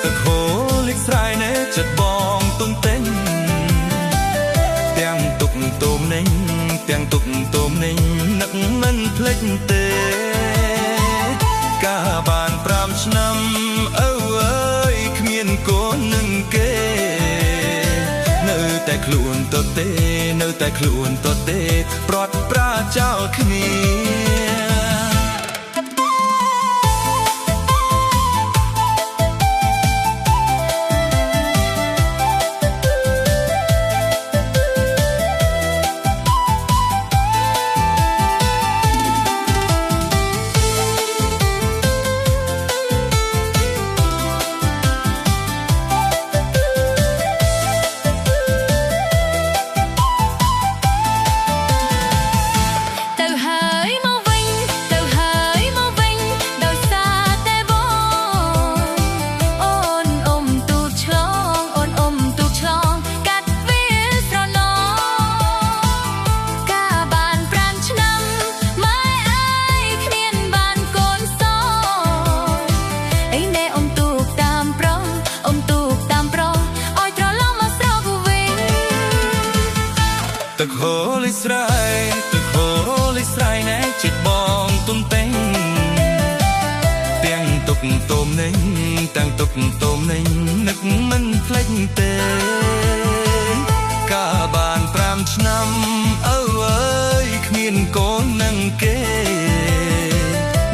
ទឹកហូរលិចស្រ័យណែចិត្តបងទុំទិញទាំងទុកទុំនេញទាំងទុកទុំនេញនឹកមិនភ្លេចទេកាបាន5ឆ្នាំអើយគ្មានកូននឹងគេនៅតែខ្លួនទទេនៅតែខ្លួនទទេប្រត់ប្រាចោលគ្នាទឹកហូរលិចស្រ័យទឹកហូរលិចស្រ័យណែចិត្តបងទុំទិញទាំងទុកទុំនេញទាំងទុកទុំនេញនឹកមិនភ្លេចទេកាបាន5ឆ្នាំអើយគ្មានកូននឹងគេ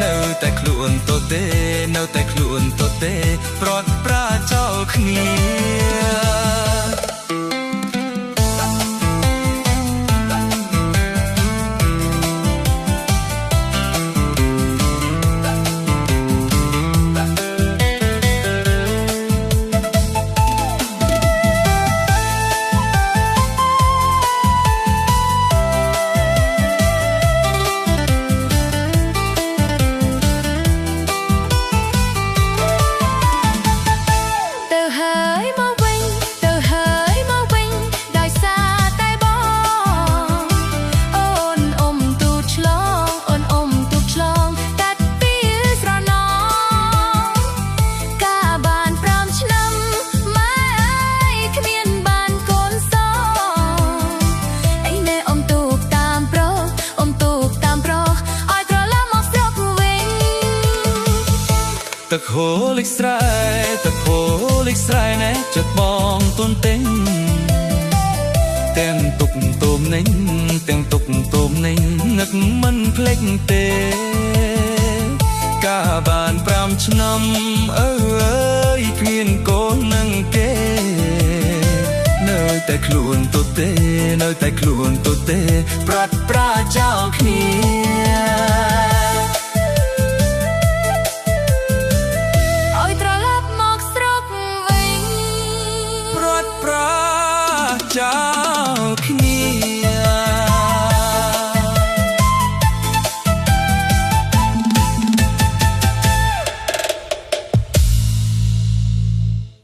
នៅតែខ្លួនទទេនៅតែខ្លួនទទេប្រត់ប្រាចោលគ្នាទឹកហូរលិចស្រ័យទឹកហូរលិចស្រ័យណែចិត្តបងទុំទិញទាំងទុកទុំនេញទាំងទុកទុំនេញនឹកមិនភ្លេចទេកាបាន5ឆ្នាំអើយគ្មានកូននឹងគេនៅតែខ្លួនទទេនៅតែខ្លួនទទេប្រាត់ប្រាចោល